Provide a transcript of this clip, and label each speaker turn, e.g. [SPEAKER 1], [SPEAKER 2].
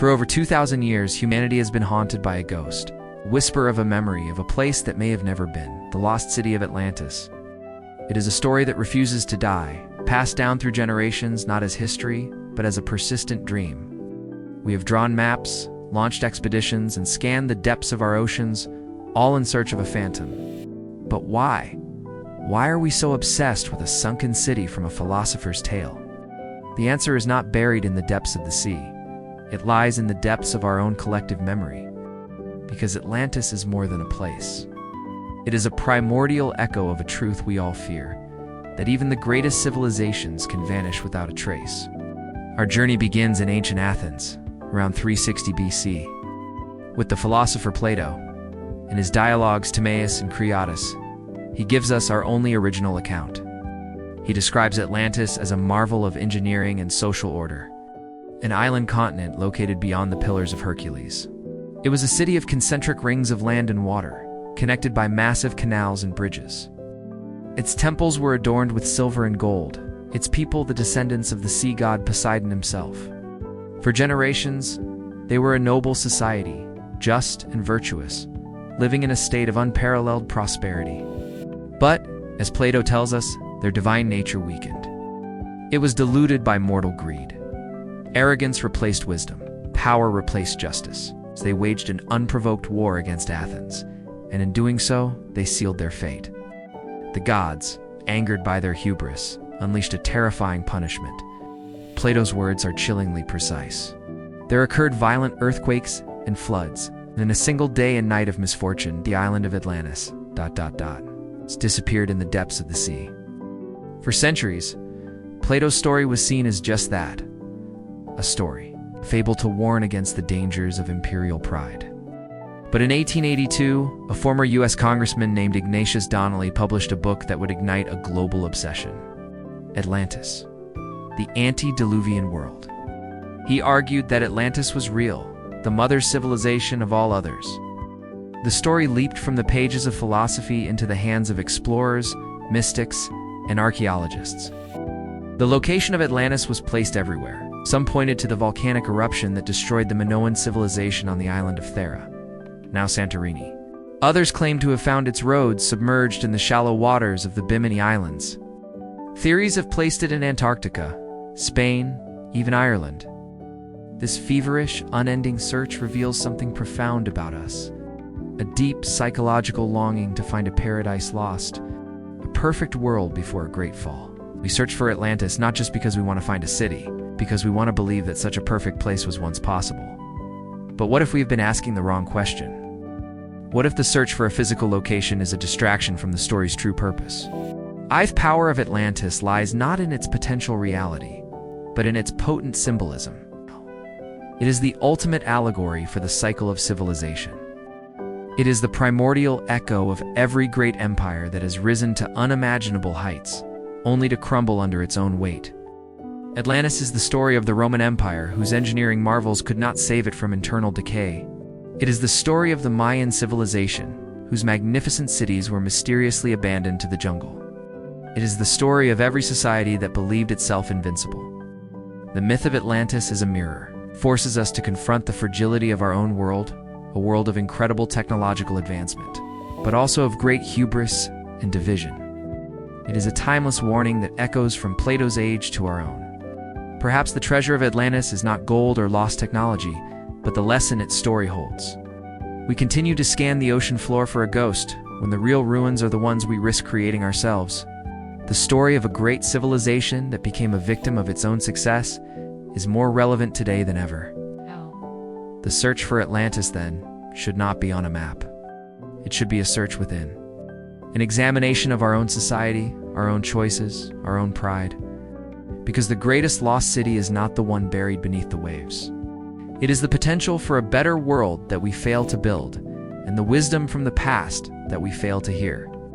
[SPEAKER 1] For over 2,000 years, humanity has been haunted by a ghost, whisper of a memory of a place that may have never been, the lost city of Atlantis. It is a story that refuses to die, passed down through generations not as history, but as a persistent dream. We have drawn maps, launched expeditions, and scanned the depths of our oceans, all in search of a phantom. But why? Why are we so obsessed with a sunken city from a philosopher's tale? The answer is not buried in the depths of the sea. It lies in the depths of our own collective memory. Because Atlantis is more than a place. It is a primordial echo of a truth we all fear, that even the greatest civilizations can vanish without a trace. Our journey begins in ancient Athens, around 360 BC. With the philosopher Plato, in his dialogues Timaeus and Creatus, he gives us our only original account. He describes Atlantis as a marvel of engineering and social order, an island continent located beyond the Pillars of Hercules. It was a city of concentric rings of land and water, connected by massive canals and bridges. Its temples were adorned with silver and gold, its people the descendants of the sea god Poseidon himself. For generations, they were a noble society, just and virtuous, living in a state of unparalleled prosperity. But, as Plato tells us, their divine nature weakened. It was diluted by mortal greed. Arrogance replaced wisdom, power replaced justice, as they waged an unprovoked war against Athens, and in doing so, they sealed their fate. The gods, angered by their hubris, unleashed a terrifying punishment. Plato's words are chillingly precise. There occurred violent earthquakes and floods, and in a single day and night of misfortune, the island of Atlantis, disappeared in the depths of the sea. For centuries, Plato's story was seen as just that, a story, a fable to warn against the dangers of imperial pride. But in 1882, a former U.S. congressman named Ignatius Donnelly published a book that would ignite a global obsession: Atlantis, the antediluvian world. He argued that Atlantis was real, the mother civilization of all others. The story leaped from the pages of philosophy into the hands of explorers, mystics, and archaeologists. The location of Atlantis was placed everywhere. Some pointed to the volcanic eruption that destroyed the Minoan civilization on the island of Thera, now Santorini. Others claimed to have found its roads submerged in the shallow waters of the Bimini Islands. Theories have placed it in Antarctica, Spain, even Ireland. This feverish, unending search reveals something profound about us. A deep psychological longing to find a paradise lost, a perfect world before a great fall. We search for Atlantis not just because we want to find a city, because we want to believe that such a perfect place was once possible. But what if we've been asking the wrong question? What if the search for a physical location is a distraction from the story's true purpose? The power of Atlantis lies not in its potential reality, but in its potent symbolism. It is the ultimate allegory for the cycle of civilization. It is the primordial echo of every great empire that has risen to unimaginable heights, only to crumble under its own weight. Atlantis is the story of the Roman Empire, whose engineering marvels could not save it from internal decay. It is the story of the Mayan civilization, whose magnificent cities were mysteriously abandoned to the jungle. It is the story of every society that believed itself invincible. The myth of Atlantis is a mirror, forces us to confront the fragility of our own world, a world of incredible technological advancement, but also of great hubris and division. It is a timeless warning that echoes from Plato's age to our own. Perhaps the treasure of Atlantis is not gold or lost technology, but the lesson its story holds. We continue to scan the ocean floor for a ghost, when the real ruins are the ones we risk creating ourselves. The story of a great civilization that became a victim of its own success is more relevant today than ever. The search for Atlantis, then, should not be on a map. It should be a search within. An examination of our own society, our own choices, our own pride. Because the greatest lost city is not the one buried beneath the waves. It is the potential for a better world that we fail to build, and the wisdom from the past that we fail to hear.